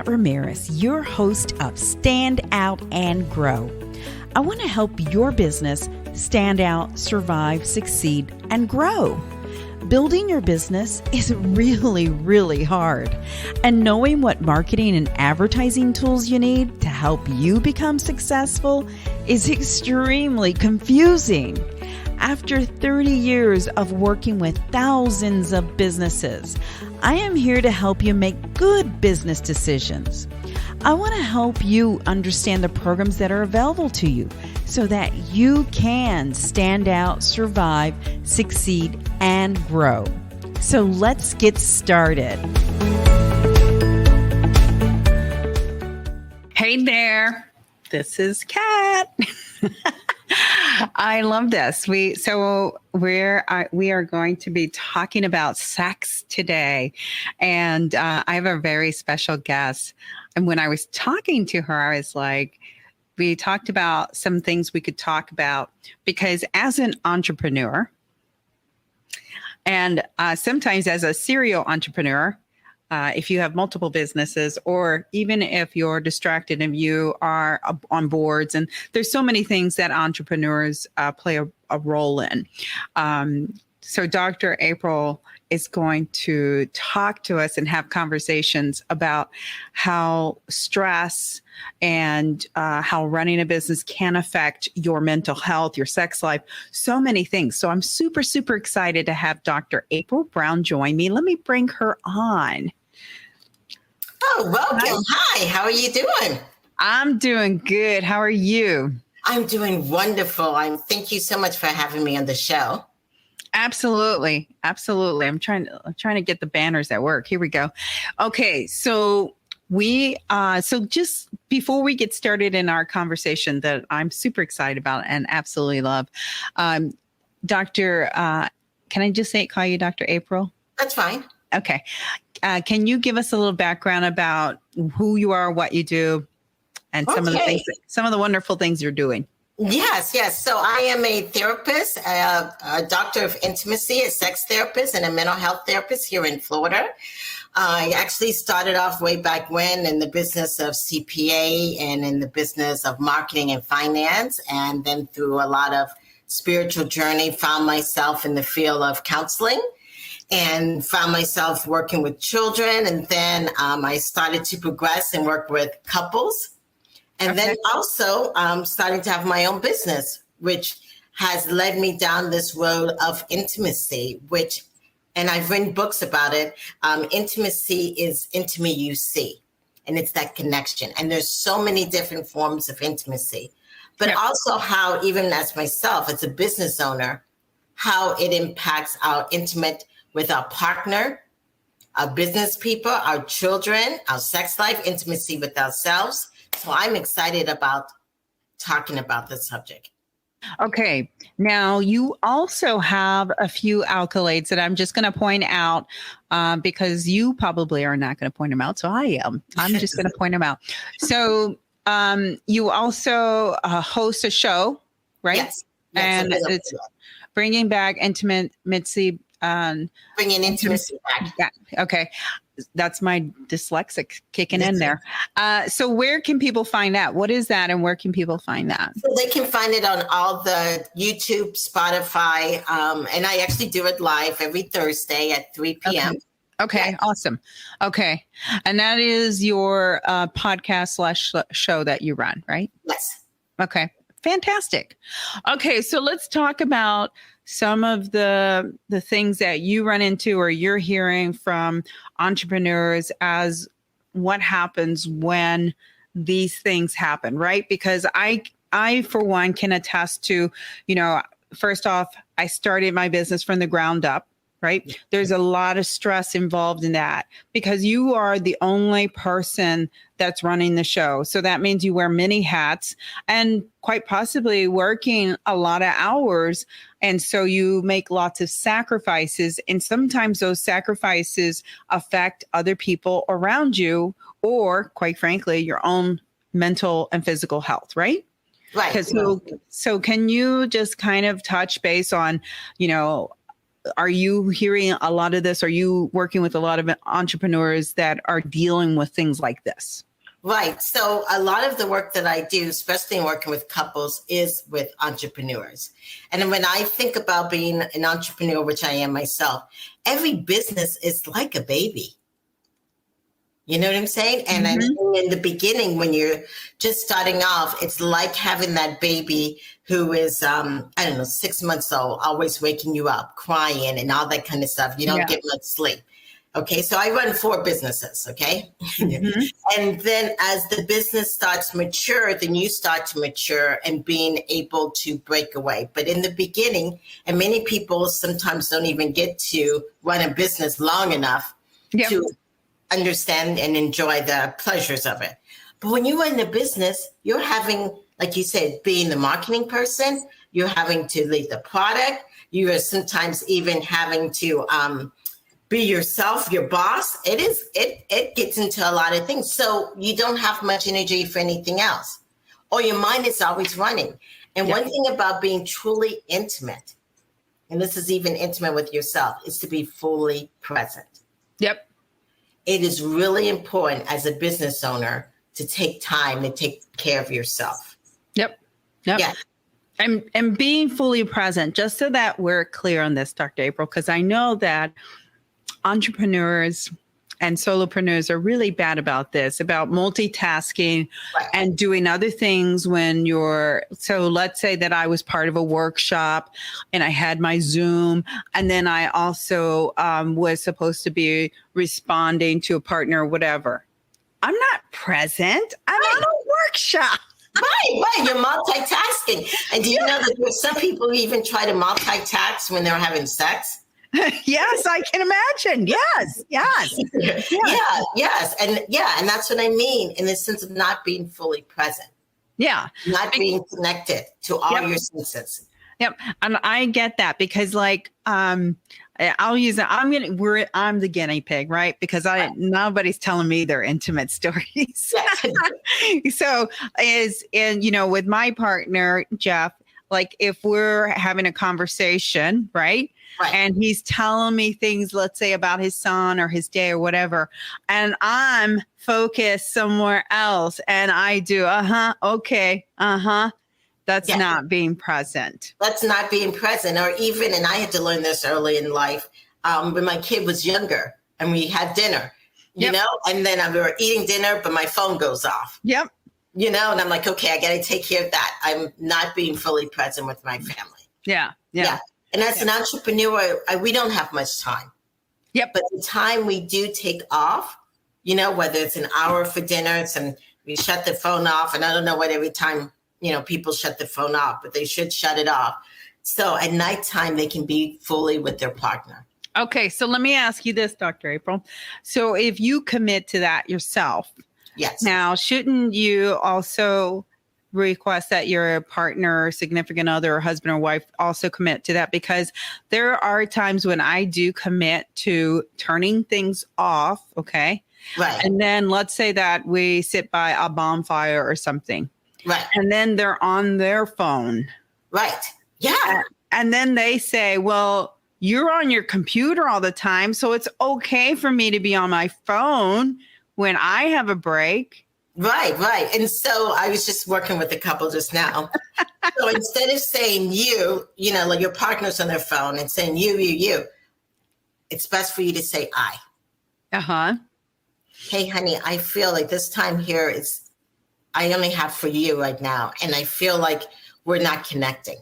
Ramirez, your host of Stand Out and Grow. I want to help your business stand out, survive, succeed, and grow. Building your business is really, really hard. And knowing what marketing and advertising tools you need to help you become successful is extremely confusing. After 30 years of working with thousands of businesses, I am here to help you make good business decisions. I want to help you understand the programs that are available to you so that you can stand out, survive, succeed, and grow. So let's get started. Hey there, this is Kat. I love this. We are going to be talking about sex today, and I have a very special guest. And when I was talking to her, I was like, we talked about some things we could talk about because as an entrepreneur, and sometimes as a serial entrepreneur, if you have multiple businesses, or even if you're distracted and you are on boards, and there's so many things that entrepreneurs play a role in. So Dr. April is going to talk to us and have conversations about how stress and how running a business can affect your mental health, your sex life, so many things. So I'm super, super excited to have Dr. April Brown join me. Let me bring her on. Oh, welcome. Hi, how are you doing? I'm doing good. How are you? I'm doing wonderful. Thank you so much for having me on the show. Absolutely. Absolutely. I'm trying to get the banners at work. Here we go. Okay. So so just before we get started in our conversation that I'm super excited about and absolutely love, Dr. Can I just call you Dr. April? That's fine. Okay. Can you give us a little background about who you are, what you do, and some of the wonderful things you're doing? Yes. So I am a therapist, a doctor of intimacy, a sex therapist, and a mental health therapist here in Florida. I actually started off way back when in the business of CPA and in the business of marketing and finance, and then through a lot of spiritual journey, found myself in the field of counseling and found myself working with children. And then I started to progress and work with couples. And then also starting to have my own business, which has led me down this road of intimacy, and I've written books about it. Intimacy is intimacy you see, and it's that connection. And there's so many different forms of intimacy, but also how, even as myself, as a business owner, how it impacts our intimate with our partner, our business people, our children, our sex life, intimacy with ourselves. So I'm excited about talking about this subject. Okay. Now, you also have a few accolades that I'm just going to point out because you probably are not going to point them out. So I am. I'm just going to point them out. So you also host a show, right? Yes. And it's bringing back intimacy. Bringing intimacy back. Yeah. Okay. That's my dyslexic kicking in there. So where can people find that? What is that? And where can people find that? So they can find it on all the YouTube, Spotify. And I actually do it live every Thursday at 3 p.m. Okay. Awesome. Okay. And that is your podcast / show that you run, right? Yes. Okay. Fantastic. Okay. So let's talk about some of the things that you run into or you're hearing from entrepreneurs as what happens when these things happen, right? Because I for one can attest to, first off, I started my business from the ground up, right? There's a lot of stress involved in that because you are the only person that's running the show. So that means you wear many hats and quite possibly working a lot of hours. And so you make lots of sacrifices. And sometimes those sacrifices affect other people around you or, quite frankly, your own mental and physical health, right? Right. So can you just kind of touch base on, are you hearing a lot of this? Are you working with a lot of entrepreneurs that are dealing with things like this? Right. So a lot of the work that I do, especially in working with couples, is with entrepreneurs. And when I think about being an entrepreneur, which I am myself, every business is like a baby. You know what I'm saying? And in the beginning, when you're just starting off, it's like having that baby who is, I don't know, 6 months old, always waking you up, crying and all that kind of stuff. You don't get much sleep. Okay, so I run 4 businesses, okay? And then as the business starts mature, then you start to mature and being able to break away. But in the beginning, and many people sometimes don't even get to run a business long enough to understand and enjoy the pleasures of it. But when you run a business, you're having, like you said, being the marketing person, you're having to lead the product, you are sometimes even having to be yourself, your boss. It gets into a lot of things. So you don't have much energy for anything else. Or your mind is always running. And one thing about being truly intimate, and this is even intimate with yourself, is to be fully present. It is really important as a business owner to take time to take care of yourself. Yeah. And being fully present, just so that we're clear on this, Dr. April, because I know that entrepreneurs and solopreneurs are really bad about this, about multitasking and doing other things when so let's say that I was part of a workshop and I had my Zoom, and then I also was supposed to be responding to a partner or whatever. I'm not present. I'm on a workshop. Right. You're multitasking. And do you know that there's some people who even try to multitask when they're having sex? Yes, I can imagine. Yes. And that's what I mean in the sense of not being fully present. Not being connected to all your senses. And I get that because I'll use it. I'm the guinea pig, right? Because nobody's telling me their intimate stories. So with my partner, Jeff, like if we're having a conversation, right? And he's telling me things, let's say about his son or his day or whatever, and I'm focused somewhere else and I do, okay, that's not being present. That's not being present. Or even, and I had to learn this early in life, when my kid was younger and we had dinner, you know, and then we were eating dinner, but my phone goes off. You know, and I'm like, okay, I got to take care of that. I'm not being fully present with my family. Yeah. And as an entrepreneur, we don't have much time. But the time we do take off, you know, whether it's an hour for dinner, we shut the phone off. And I don't know what every time, you know, people shut the phone off, but they should shut it off. So at nighttime, they can be fully with their partner. Okay. So let me ask you this, Dr. April. So if you commit to that yourself, now, shouldn't you also request that your partner, significant other, or husband or wife also commit to that? Because there are times when I do commit to turning things off. Okay. And then let's say that we sit by a bonfire or something. And then they're on their phone. And then they say, well, you're on your computer all the time, so it's okay for me to be on my phone when I have a break. And so I was just working with a couple just now. So instead of saying you know, like your partner's on their phone and saying you, it's best for you to say I. Hey, honey, I feel like this time here I only have for you right now. And I feel like we're not connecting.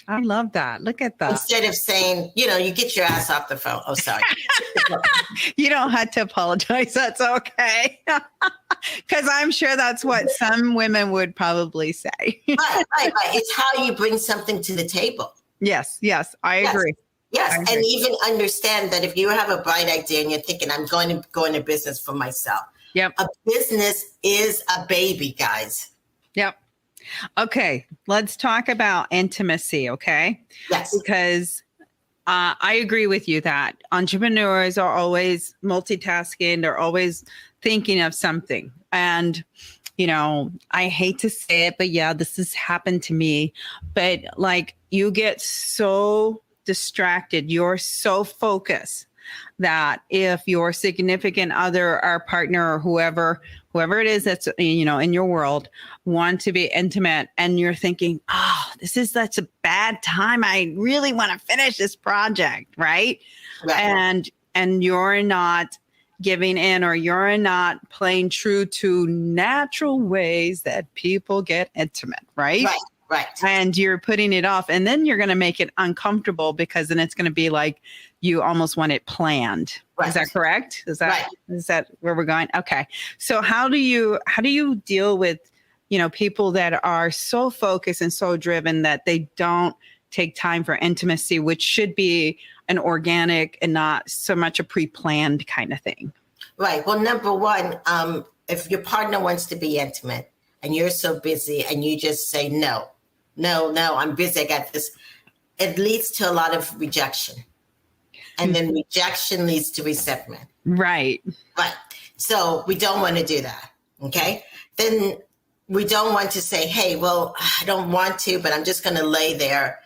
I love that. Look at that. Instead of saying, you know, you get your ass off the phone. Oh, sorry. You don't have to apologize. That's okay. Because I'm sure that's what some women would probably say. Right. It's how you bring something to the table. Yes, I agree. And even understand that if you have a bright idea and you're thinking, I'm going to go into business for myself. A business is a baby, guys. Okay, let's talk about intimacy, okay? Because I agree with you that entrepreneurs are always multitasking. They're always thinking of something. And, you know, I hate to say it, but this has happened to me. But like you get so distracted, you're so focused that if your significant other or partner or whoever it is that's, you know, in your world want to be intimate and you're thinking, oh, that's a bad time. I really want to finish this project. Right. And you're not giving in, or you're not playing true to natural ways that people get intimate. Right. Right. And you're putting it off, and then you're going to make it uncomfortable because then it's going to be like you almost want it planned. Right. Is that correct? Is that where we're going? Okay. So how do you deal with, you know, people that are so focused and so driven that they don't take time for intimacy, which should be an organic and not so much a pre-planned kind of thing? Right. Well, number one, if your partner wants to be intimate and you're so busy and you just say, no, I'm busy, I got this, it leads to a lot of rejection. And then rejection leads to resentment. Right. So we don't want to do that. Okay. Then we don't want to say, hey, well, I don't want to, but I'm just going to lay there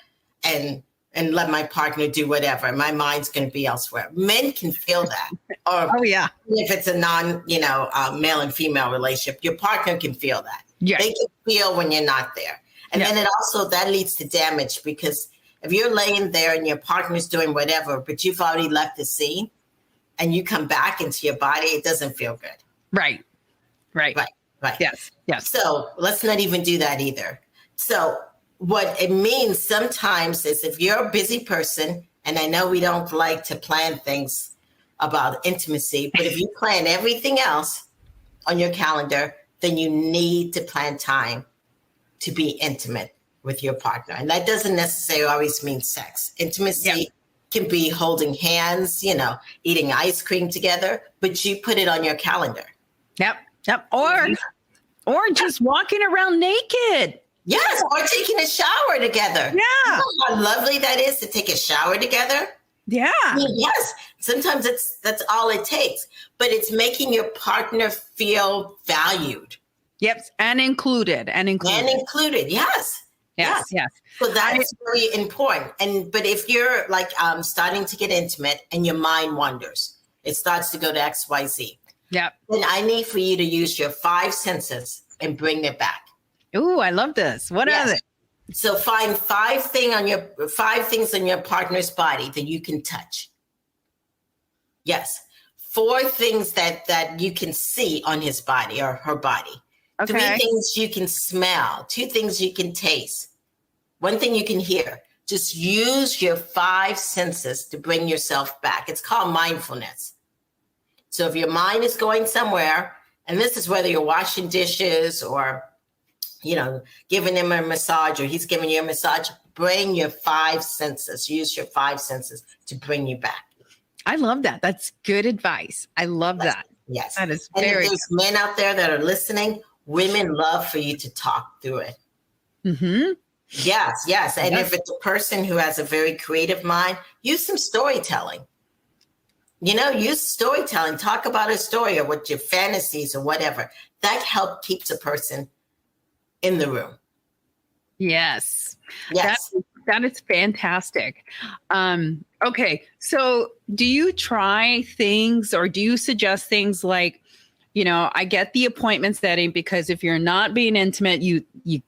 and let my partner do whatever. My mind's going to be elsewhere. Men can feel that. Or if it's a male and female relationship, your partner can feel that. Yes. They can feel when you're not there. And then that leads to damage, because if you're laying there and your partner's doing whatever, but you've already left the scene and you come back into your body, it doesn't feel good. Right. Yes. So let's not even do that either. So what it means sometimes is, if you're a busy person, and I know we don't like to plan things about intimacy, but if you plan everything else on your calendar, then you need to plan time to be intimate with your partner. And that doesn't necessarily always mean sex. Intimacy can be holding hands, eating ice cream together, but you put it on your calendar. Yep. Or just walking around naked. Yes, or taking a shower together. Yeah. You know how lovely that is, to take a shower together? Yeah. I mean, yes. Sometimes that's all it takes. But it's making your partner feel valued. Yep. And included. Yes. Yes. So that's really important. But if you're like starting to get intimate and your mind wanders, it starts to go to XYZ. Yep. Then I need for you to use your 5 senses and bring it back. Ooh, I love this. What are they? So find 5 things on your partner's body that you can touch. Yes. 4 things that you can see on his body or her body. Okay. 3 things you can smell. 2 things you can taste. 1 thing you can hear. Just use your 5 senses to bring yourself back. It's called mindfulness. So if your mind is going somewhere, and this is whether you're washing dishes or, giving him a massage, or he's giving you a massage, bring your 5 senses. Use your 5 senses to bring you back. I love that. That's good advice. I love that. Yes. That is very good. There's men out there that are listening. Women love for you to talk through it. Mm-hmm. Yes. And if it's a person who has a very creative mind, use some storytelling. Use storytelling. Talk about a story or what your fantasies or whatever. That helps keeps a person in the room. Yes. That is fantastic. Okay. So do you try things, or do you suggest things like, I get the appointment setting, because if you're not being intimate, you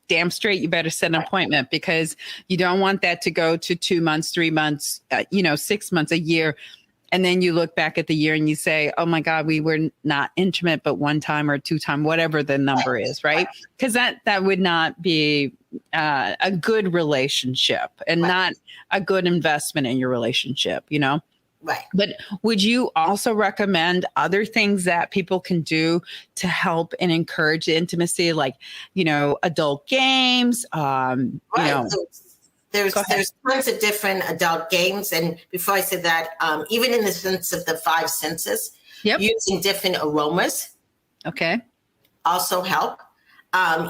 damn straight, you better set an appointment, because you don't want that to go to 2 months, 3 months, 6 months, a year. And then you look back at the year and you say, oh my God, we were not intimate, but 1 time or 2 times, whatever the number is, right? Because that would not be a good relationship, and not a good investment in your relationship, Right. But would you also recommend other things that people can do to help and encourage intimacy, like, adult games? There's tons of different adult games. And before I said that, even in the sense of the 5 senses, using different aromas. Okay. Also help.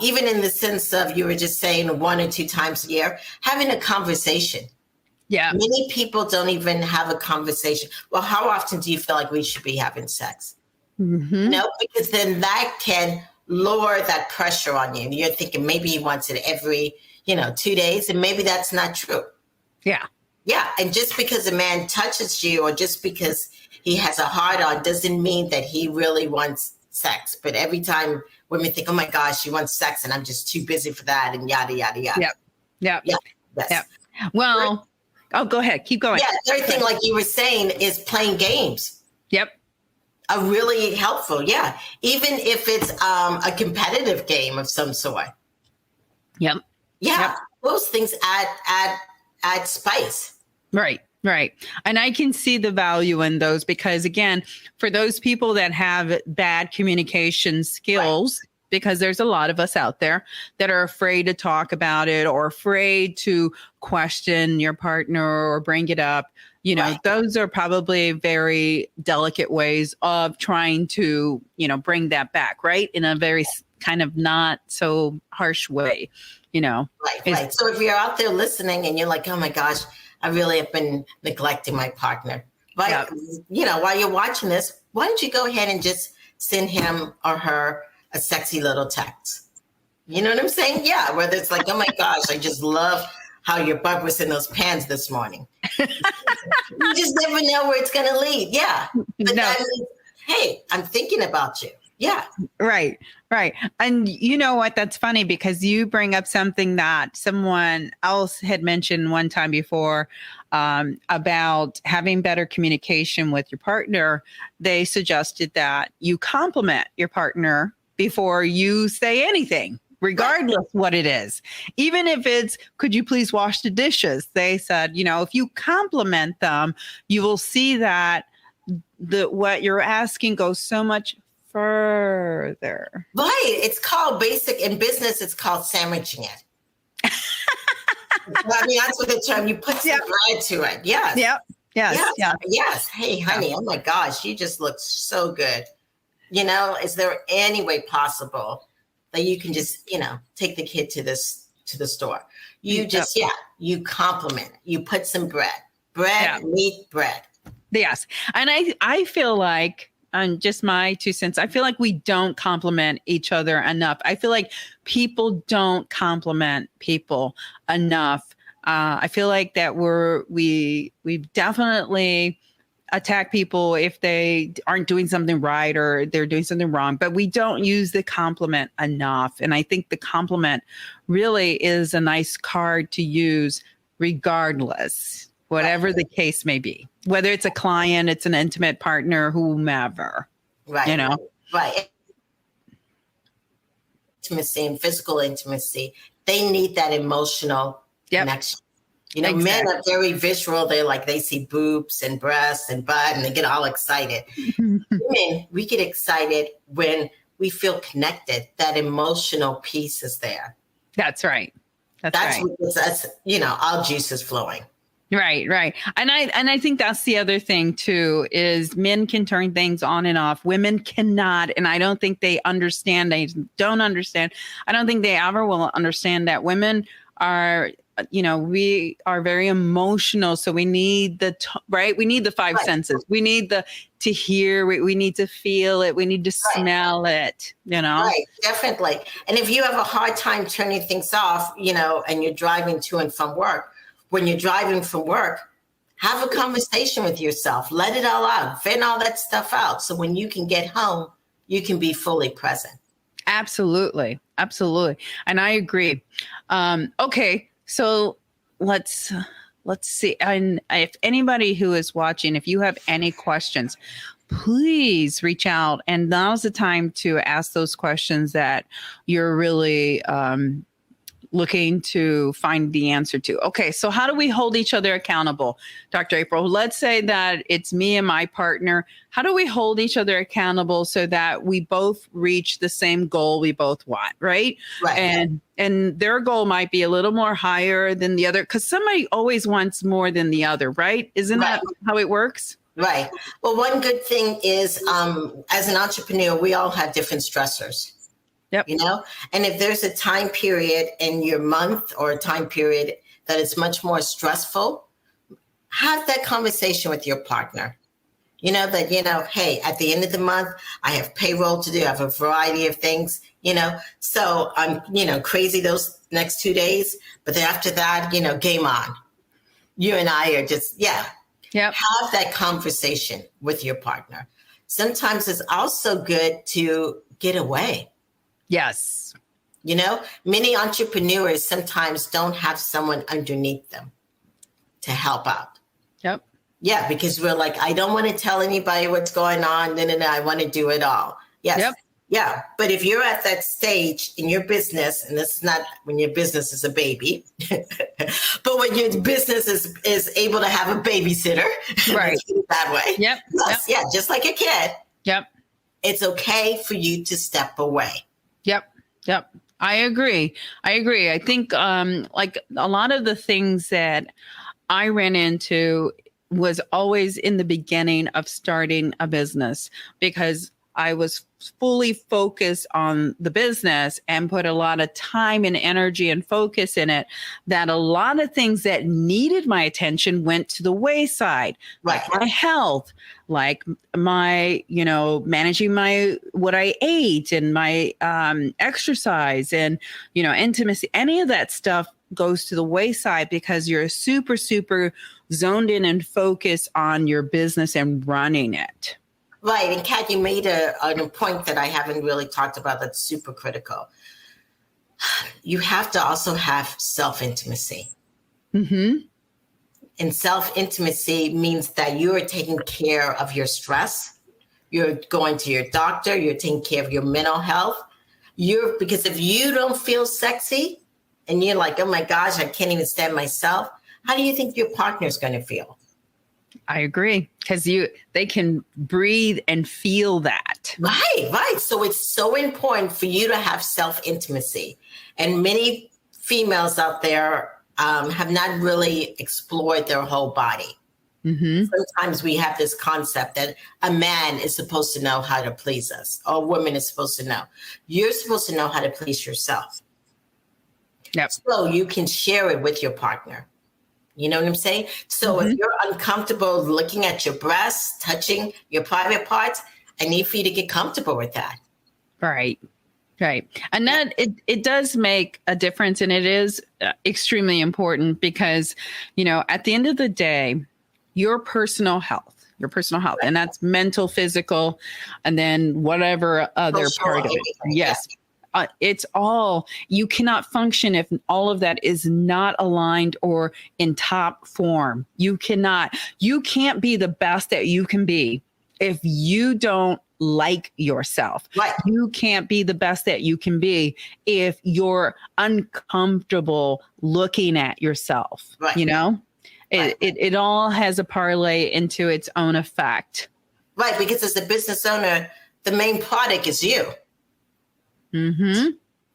Even in the sense of, you were just saying 1 or 2 times a year, having a conversation. Yeah. Many people don't even have a conversation. Well, how often do you feel like we should be having sex? Mm-hmm. Because then that can lower that pressure on you. And you're thinking maybe he wants it every 2 days, and maybe that's not true. Yeah. Yeah. And just because a man touches you or just because he has a hard on doesn't mean that he really wants sex. But every time women think, oh my gosh, she wants sex and I'm just too busy for that and yada, yada, yada. Yep. Yep. Yeah. Yes. Yep. Well, go ahead. Keep going. Yeah. The third thing, like you were saying, is playing games. Yep. Are really helpful. Yeah. Even if it's a competitive game of some sort. Yep. Yeah. Yep. Those things add spice. Right. Right. And I can see the value in those because, again, for those people that have bad communication skills, because there's a lot of us out there that are afraid to talk about it or afraid to question your partner or bring it up. You know, those are probably very delicate ways of trying to, bring that back, right? In a very kind of not so harsh way, Right. So if you're out there listening and you're like, oh my gosh, I really have been neglecting my partner. But, while you're watching this, why don't you go ahead and just send him or her a sexy little text? You know what I'm saying? Yeah. Whether it's like, oh my gosh, I just love how your butt was in those pants this morning. You just never know where it's going to lead. Yeah. But that means, hey, I'm thinking about you. Yeah. Right. Right. And you know what? That's funny because you bring up something that someone else had mentioned one time before about having better communication with your partner. They suggested that you compliment your partner before you say anything, regardless what it is. Even if it's, could you please wash the dishes? They said, if you compliment them, you will see that what you're asking goes so much further. Right. It's called in business, it's called sandwiching it. I mean, that's what the term, you put some bread to it. Yes. Yep. Yes. Yes. Hey, honey, oh my gosh, you just look so good. Is there any way possible that you can just, take the kid to the store? You just, you compliment, you put some bread, meat, bread. Yes. And I feel like, and just my 2 cents, I feel like we don't compliment each other enough. I feel like people don't compliment people enough. I feel like that we definitely attack people if they aren't doing something right or they're doing something wrong, but we don't use the compliment enough. And I think the compliment really is a nice card to use regardless. Whatever the case may be, whether it's a client, it's an intimate partner, whomever, Right. Intimacy and physical intimacy, they need that emotional connection. Exactly. Men are very visceral. They see boobs and breasts and butt and they get all excited. Women, we get excited when we feel connected. That emotional piece is there. That's right. That's right. That's all juices flowing. Right. And I think that's the other thing too, is men can turn things on and off. Women cannot. And I don't think they understand. They don't understand. I don't think they ever will understand that women are, we are very emotional. So we need we need the five senses. We need to hear, we need to feel it. We need to smell it, Right, definitely. And if you have a hard time turning things off, and you're driving to and from work, when you're driving from work, have a conversation with yourself. Let it all out. Vent all that stuff out. So when you can get home, you can be fully present. Absolutely. And I agree. Okay. So let's see. And if anybody who is watching, if you have any questions, please reach out. And now's the time to ask those questions that you're really, looking to find the answer to. Okay, so how do we hold each other accountable, Dr. April? Let's say that it's me and my partner. How do we hold each other accountable so that we both reach the same goal we both want, right? And their goal might be a little more higher than the other, because somebody always wants more than the other, right? Isn't that how it works? Right. Well, one good thing is, as an entrepreneur, we all have different stressors. Yep. And if there's a time period in your month or a time period that is much more stressful, have that conversation with your partner. Hey, at the end of the month, I have payroll to do. I have a variety of things, so I'm, crazy those next 2 days. But then after that, game on. You and I are just, Yep. have that conversation with your partner. Sometimes it's also good to get away. Yes. You know, many entrepreneurs sometimes don't have someone underneath them to help out. Yep. Yeah, because we're like, I don't want to tell anybody what's going on. No, I want to do it all. Yes. Yep. Yeah. But if you're at that stage in your business, and this is not when your business is a baby, but when your business is able to have a babysitter, Right. that way. Yep. Yes, Yep. yeah, just like a kid. Yep. It's okay for you to step away. Yep. Yep. I agree. I think like a lot of the things that I ran into was always in the beginning of starting a business, because I was fully focused on the business and put a lot of time and energy and focus in it, that a lot of things that needed my attention went to the wayside, Right. like my health, like my, managing what I ate and my exercise and, intimacy. Any of that stuff goes to the wayside because you're super, super zoned in and focused on your business and running it. Right. And Kat, you made a point that I haven't really talked about that's super critical. You have to also have self-intimacy. Mm-hmm. And self-intimacy means that you are taking care of your stress. You're going to your doctor. You're taking care of your mental health. Because if you don't feel sexy and you're like, oh my gosh, I can't even stand myself, how do you think your partner's going to feel? I agree, because they can breathe and feel that. Right. So it's so important for you to have self-intimacy. And many females out there have not really explored their whole body. Mm-hmm. Sometimes we have this concept that a man is supposed to know how to please us, or a woman is supposed to know. You're supposed to know how to please yourself. Yep. So you can share it with your partner. You know what I'm saying? So if you're uncomfortable looking at your breasts, touching your private parts, I need for you to get comfortable with that. Right. And that it does make a difference, and it is extremely important because, at the end of the day, your personal health, and that's mental, physical, and then whatever other part of it. Yes. It's all, you cannot function if all of that is not aligned or in top form. You can't be the best that you can be if you don't like yourself. Right. You can't be the best that you can be if you're uncomfortable looking at yourself. Right. It all has a parlay into its own effect. Right. Because as a business owner, the main product is you. Mm-hmm.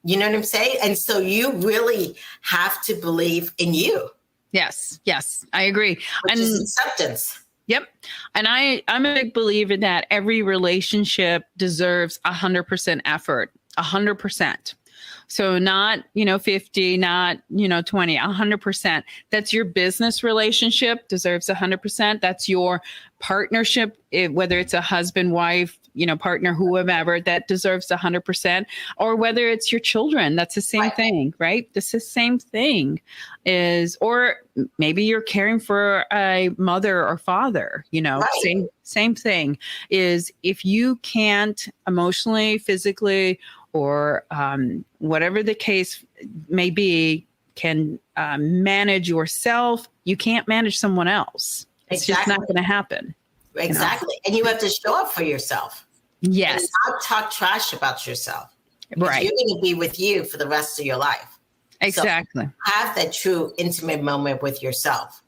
You know what I'm saying? And so you really have to believe in you. Yes, I agree. Which is acceptance. Yep. And I'm a big believer that every relationship deserves 100% effort, 100%. So not, 50, not, 20, 100%. That's your business relationship deserves 100%. That's your partnership, whether it's a husband, wife, partner, whoever, that deserves 100%. Or whether it's your children, that's the same thing, right? This is the same thing or maybe you're caring for a mother or father, same thing is if you can't emotionally, physically, or whatever the case may be, can manage yourself, you can't manage someone else. It's just not going to happen. Exactly. And you have to show up for yourself. Yes. And not talk trash about yourself. Right. You're going to be with you for the rest of your life. Exactly. So have that true intimate moment with yourself.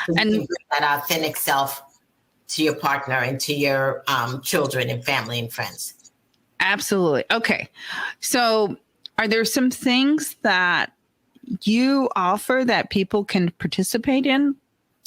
So and you can bring that authentic self to your partner and to your children and family and friends. Absolutely. Okay. So are there some things that you offer that people can participate in?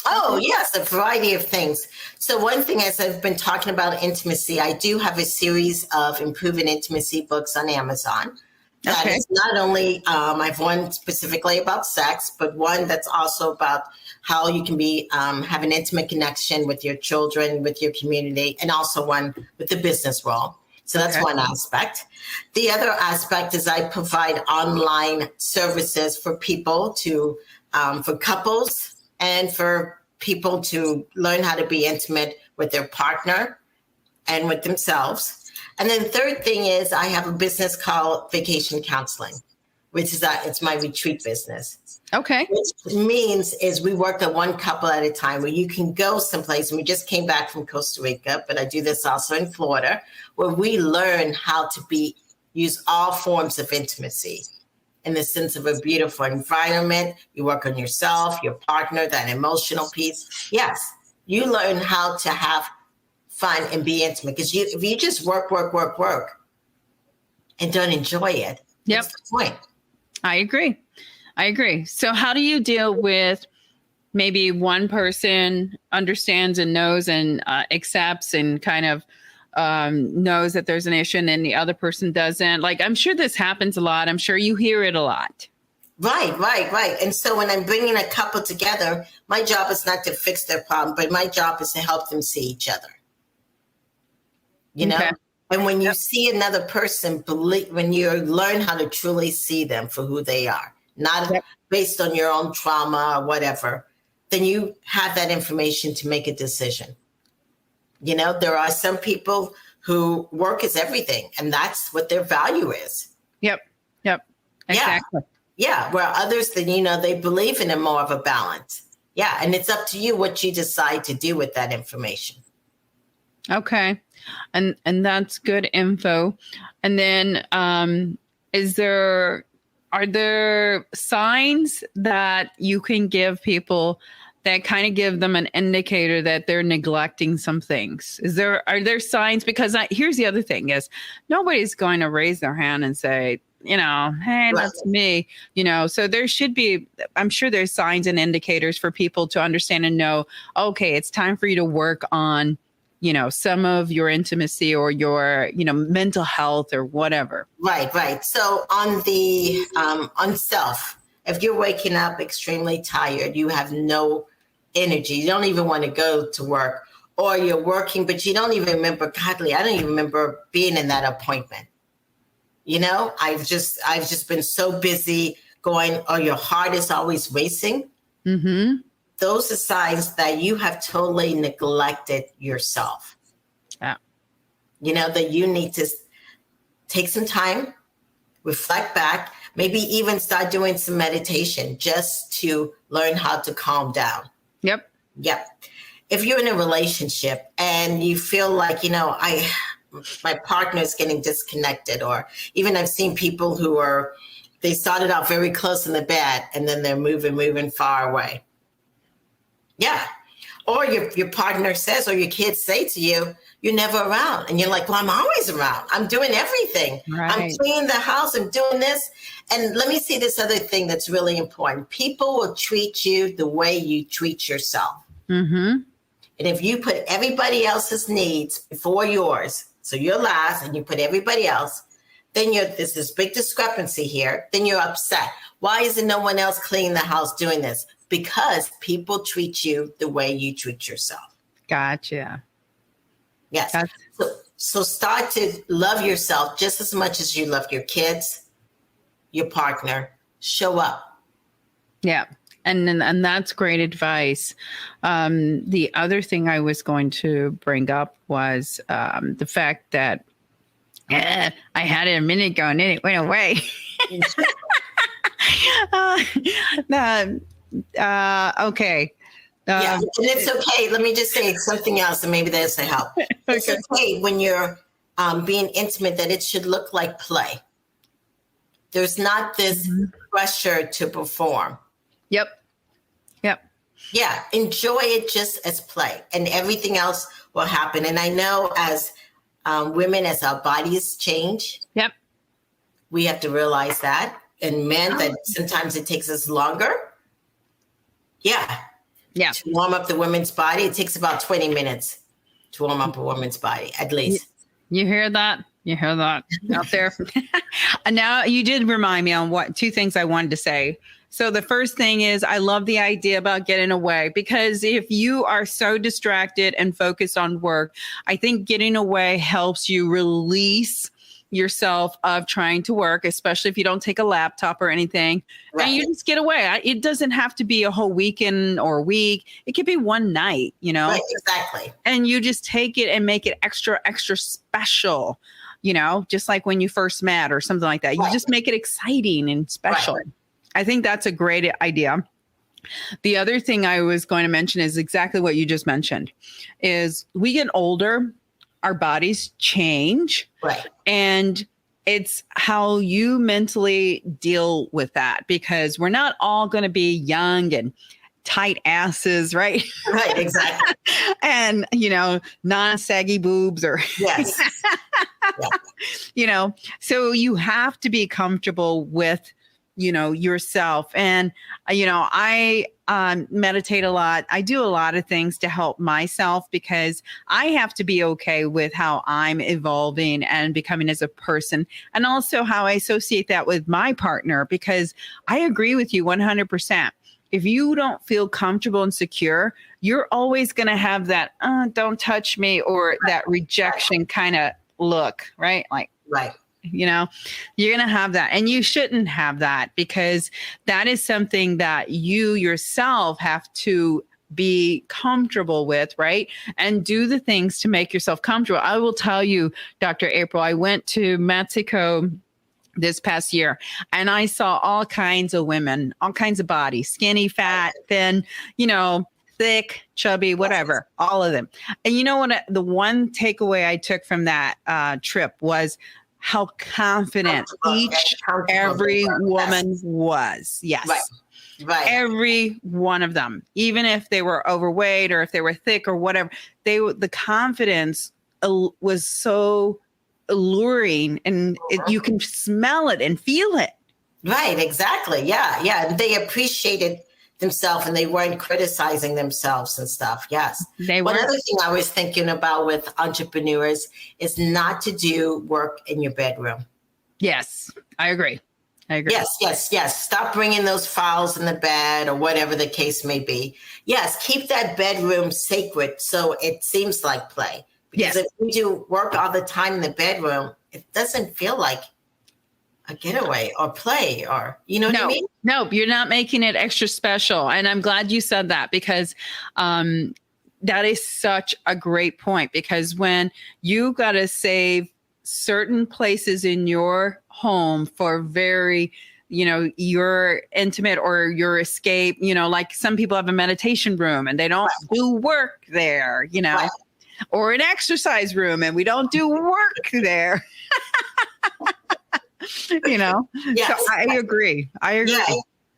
Oh, yes, a variety of things. So one thing, as I've been talking about intimacy, I do have a series of Improving Intimacy books on Amazon. That is not only, I have one specifically about sex, but one that's also about how you can be have an intimate connection with your children, with your community, and also one with the business world. So that's one aspect. The other aspect is I provide online services for people for couples and for people to learn how to be intimate with their partner and with themselves. And then third thing is I have a business called Vacation Counseling, which is it's my retreat business. Okay. Which means is we work at one couple at a time where you can go someplace. And we just came back from Costa Rica, but I do this also in Florida, where we learn how to use all forms of intimacy in the sense of a beautiful environment. You work on yourself, your partner, that emotional piece. Yes, you learn how to have fun and be intimate. Because if you just work, and don't enjoy it, yep, what's the point? I agree. So how do you deal with maybe one person understands and knows and accepts and kind of knows that there's an issue and then the other person doesn't? Like, I'm sure this happens a lot. I'm sure you hear it a lot. Right. And so when I'm bringing a couple together, my job is not to fix their problem, but my job is to help them see each other. You know? And when you see another person, when you learn how to truly see them for who they are, not based on your own trauma or whatever, then you have that information to make a decision. You know, there are some people who work is everything, and that's what their value is. Yep. Exactly. Yeah. Where others, then, you know, they believe in more of a balance. Yeah. And it's up to you what you decide to do with that information. Okay. And that's good info. And then are there signs that you can give people that kind of give them an indicator that they're neglecting some things? Are there signs? Because here's the other thing is nobody's going to raise their hand and say, you know, hey, that's me, you know, so there should be, I'm sure there's signs and indicators for people to understand and know, okay, it's time for you to work on, you know, some of your intimacy or your, you know, mental health or whatever. Right. So on self, if you're waking up extremely tired, you have no energy, you don't even want to go to work, or you're working, but you don't even remember, godly, I don't even remember being in that appointment. You know, I've just been so busy going, or your heart is always racing. Mm-hmm. Those are signs that you have totally neglected yourself. Yeah. You know, that you need to take some time, reflect back, maybe even start doing some meditation just to learn how to calm down. Yep. If you're in a relationship and you feel like, you know, my partner is getting disconnected, or even I've seen people who they started out very close in the bed and then they're moving far away. Yeah. Or your partner says, or your kids say to you, you're never around. And you're like, well, I'm always around. I'm doing everything. Right. I'm cleaning the house. I'm doing this. And let me see this other thing that's really important. People will treat you the way you treat yourself. Mm-hmm. And if you put everybody else's needs before yours, so you're last and you put everybody else, then there's this big discrepancy here. Then you're upset. Why isn't no one else cleaning the house doing this? Because people treat you the way you treat yourself. Gotcha. Yes. So start to love yourself just as much as you love your kids, your partner. Show up. Yeah. And that's great advice. The other thing I was going to bring up was the fact that I had it a minute ago and then it went away. Okay. Yeah, and it's okay. Let me just say something else, and maybe that's to help. Okay. It's okay when you're being intimate that it should look like play. There's not this pressure to perform. Yep. Yeah, enjoy it just as play, and everything else will happen. And I know as women, as our bodies change, we have to realize that. And men, that sometimes it takes us longer. Yeah. To warm up the woman's body, it takes about 20 minutes to warm up a woman's body, at least. You hear that? You hear that out there? And now you did remind me on two things I wanted to say. So the first thing is I love the idea about getting away, because if you are so distracted and focused on work, I think getting away helps you release, yourself of trying to work, especially if you don't take a laptop or anything, Right. and you just get away. It doesn't have to be a whole weekend or week. It could be one night, Right, exactly. and you just take it and make it extra, extra special, just like when you first met or something like that. You just make it exciting and special. Right. I think that's a great idea. The other thing I was going to mention is exactly what you just mentioned, is we get older, our bodies change. Right. And it's how you mentally deal with that, because we're not all going to be young and tight asses, right? Right, exactly. And, non-saggy boobs or, Yes. So you have to be comfortable with, yourself. And, I meditate a lot. I do a lot of things to help myself, because I have to be okay with how I'm evolving and becoming as a person, and also how I associate that with my partner, because I agree with you 100%. If you don't feel comfortable and secure, you're always going to have that, don't touch me, or that rejection kind of look, right? Like, Right. you're going to have that, and you shouldn't have that, because that is something that you yourself have to be comfortable with, right? And do the things to make yourself comfortable. I will tell you, Dr. April, I went to Mexico this past year, and I saw all kinds of women, all kinds of bodies, skinny, fat, thin, thick, chubby, whatever, all of them. And you know what? The one takeaway I took from that trip was how confident every woman was. Yes. Right. Every one of them, even if they were overweight or if they were thick or whatever, the confidence was so alluring, and you can smell it and feel it. Right. Exactly. Yeah. Yeah. And they appreciated themselves, and they weren't criticizing themselves and stuff. Yes. One other thing I was thinking about with entrepreneurs is not to do work in your bedroom. Yes, I agree. Yes. Stop bringing those files in the bed or whatever the case may be. Yes. Keep that bedroom sacred so it seems like play. Because if you do work all the time in the bedroom, it doesn't feel like a getaway or play, or, what I mean? No, you're not making it extra special. And I'm glad you said that, because that is such a great point, because when you got to save certain places in your home for very, your intimate or your escape, like some people have a meditation room and they don't do work there, or an exercise room and we don't do work there. Yes. So I agree.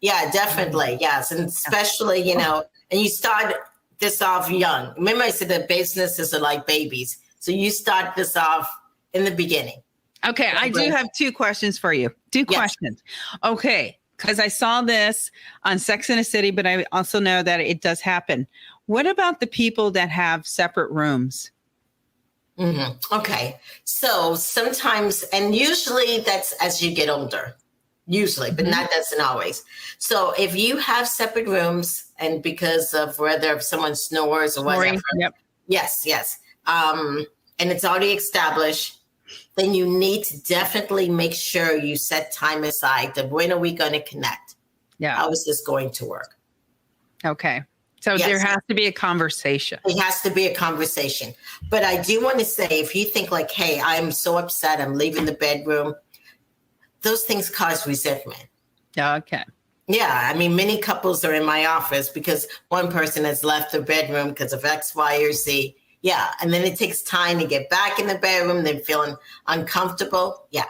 Yeah, definitely. Yes. And especially, and you start this off young. Remember I said that businesses are like babies. So you start this off in the beginning. Okay. I do have two questions for you. Questions. Okay. Because I saw this on Sex and the City, but I also know that it does happen. What about the people that have separate rooms? Mm-hmm. Okay. So sometimes, and usually that's as you get older, but that doesn't always. So if you have separate rooms, and because of whether someone snores or whatever, yes. And it's already established, then you need to definitely make sure you set time aside of when are we going to connect? Yeah. How is this going to work? Okay. So there has to be a conversation. It has to be a conversation. But I do want to say, if you think like, hey, I'm so upset, I'm leaving the bedroom, those things cause resentment. Okay. Yeah. I mean, many couples are in my office because one person has left the bedroom because of X, Y, or Z. Yeah. And then it takes time to get back in the bedroom. They're feeling uncomfortable. Yeah.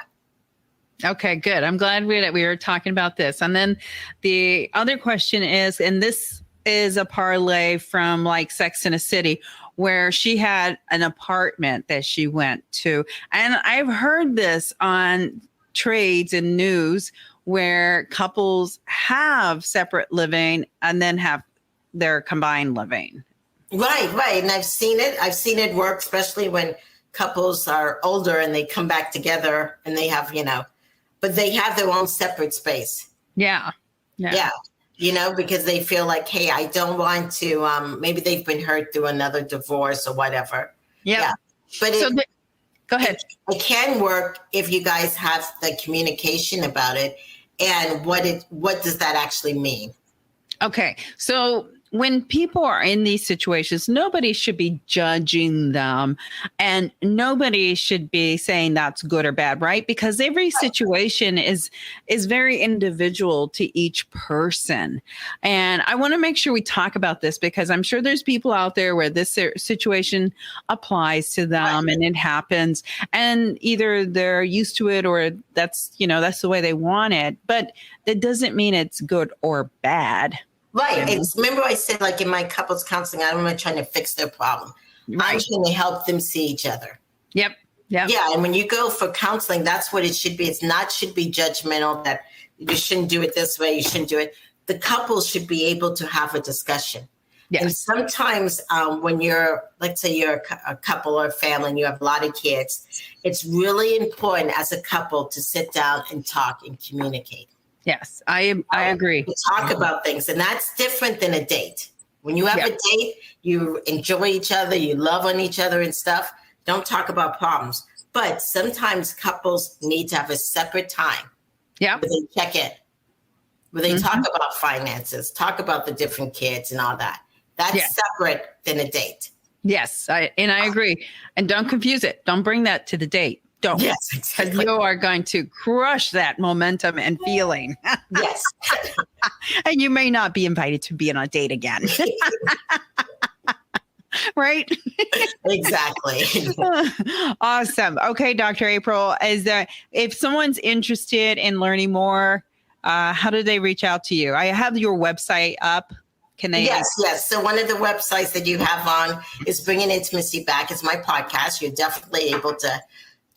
Okay, good. I'm glad we were talking about this. And then the other question is, and this is a parlay from like Sex and the City, where she had an apartment that she went to. And I've heard this on trades and news where couples have separate living and then have their combined living. Right. And I've seen it work, especially when couples are older and they come back together and they have, but they have their own separate space. Yeah. Because they feel like, hey, I don't want to, maybe they've been hurt through another divorce or whatever. Yeah. But Go ahead. It can work if you guys have the communication about it. And what does that actually mean? Okay. So when people are in these situations, nobody should be judging them and nobody should be saying that's good or bad, right? Because every situation is very individual to each person. And I want to make sure we talk about this because I'm sure there's people out there where this situation applies to them and it happens and either they're used to it or that's the way they want it, but that doesn't mean it's good or bad. Right. Remember I said, like in my couples counseling, I'm not trying to fix their problem. Right. I'm trying to help them see each other. Yep. Yeah. And when you go for counseling, that's what it should be. It's not should be judgmental that you shouldn't do it this way. You shouldn't do it. The couples should be able to have a discussion. Yes. And sometimes when let's say you're a couple or a family and you have a lot of kids, it's really important as a couple to sit down and talk and communicate. Yes, I agree. To talk about things. And that's different than a date. When you have a date, you enjoy each other, you love on each other and stuff. Don't talk about problems. But sometimes couples need to have a separate time. Yeah. Where they check in. Where they talk about finances, talk about the different kids and all that. That's separate than a date. Yes, I agree. And don't confuse it. Don't bring that to the date. Don't. Yes, exactly. Because you are going to crush that momentum and feeling. Yes. And you may not be invited to be on a date again. Right? Exactly. Awesome. Okay, Dr. April, if someone's interested in learning more, how do they reach out to you? I have your website up. Can they? Yes. So one of the websites that you have on is Bringing Intimacy Back. It's my podcast. You're definitely able to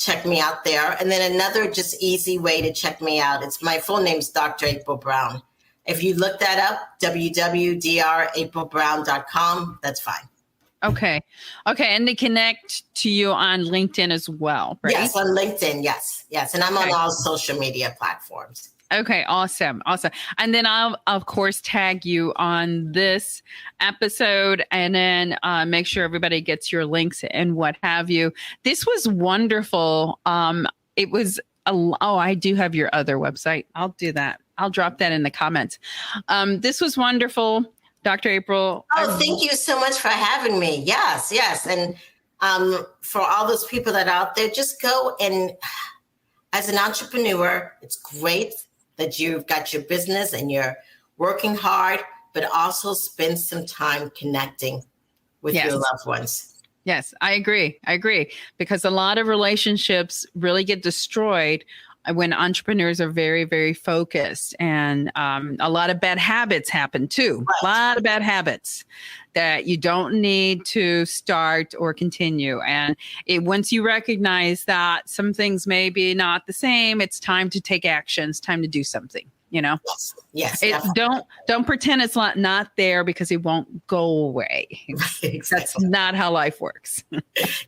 check me out there. And then another just easy way to check me out. It's my full name's Dr. April Brown. If you look that up, www.draprilbrown.com, that's fine. Okay. And they connect to you on LinkedIn as well, right? Yes, on LinkedIn. Yes. And I'm on all social media platforms. Okay, awesome. And then I'll, of course, tag you on this episode and then make sure everybody gets your links and what have you. This was wonderful. It was, I do have your other website. I'll do that. I'll drop that in the comments. This was wonderful, Dr. April. Oh, thank you so much for having me. Yes. And for all those people that are out there, just go and as an entrepreneur, it's great that you've got your business and you're working hard, but also spend some time connecting with your loved ones. Yes, I agree. Because a lot of relationships really get destroyed when entrepreneurs are very, very focused, and a lot of bad habits happen too. Right. A lot of bad habits that you don't need to start or continue. And once you recognize that some things may be not the same, it's time to take action. It's time to do something. Yes. Don't pretend it's not there because it won't go away. Exactly. That's not how life works.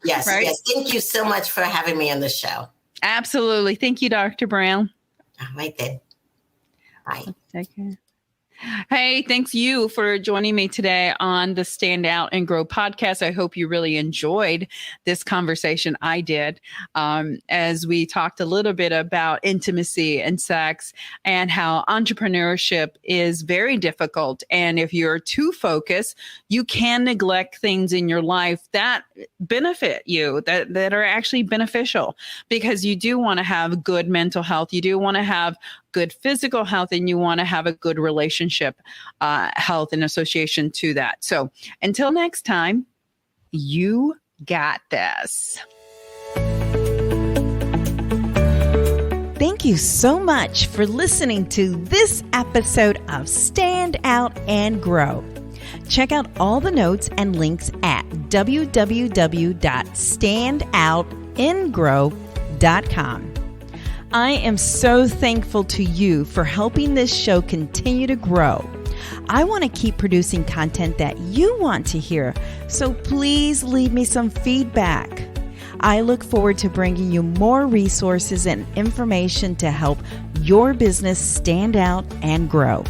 Yes. Right? Yes. Thank you so much for having me on the show. Absolutely. Thank you, Dr. Brown. All right then. Bye. Take care. Hey, thanks you for joining me today on the Stand Out and Grow podcast. I hope you really enjoyed this conversation. I did, as we talked a little bit about intimacy and sex and how entrepreneurship is very difficult. And if you're too focused, you can neglect things in your life that benefit you, that are actually beneficial, because you do want to have good mental health. You do want to have good physical health, and you want to have a good relationship health in association to that. So until next time, you got this. Thank you so much for listening to this episode of Stand Out and Grow. Check out all the notes and links at www.standoutandgrow.com. I am so thankful to you for helping this show continue to grow. I want to keep producing content that you want to hear, so please leave me some feedback. I look forward to bringing you more resources and information to help your business stand out and grow.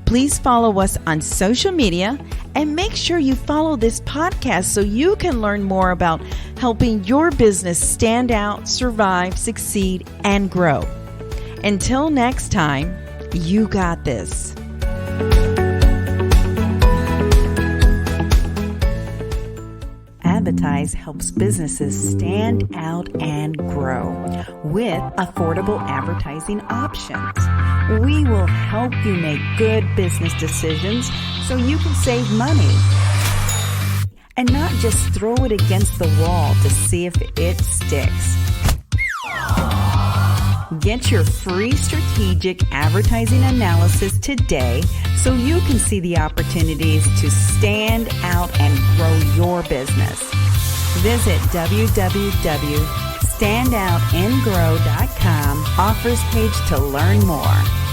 Please follow us on social media and make sure you follow this podcast so you can learn more about helping your business stand out, survive, succeed, and grow. Until next time, you got this. adBidtise helps businesses stand out and grow with affordable advertising options. We will help you make good business decisions so you can save money and not just throw it against the wall to see if it sticks. Get your free strategic advertising analysis today so you can see the opportunities to stand out and grow your business. Visit www.standoutandgrow.com offers page to learn more.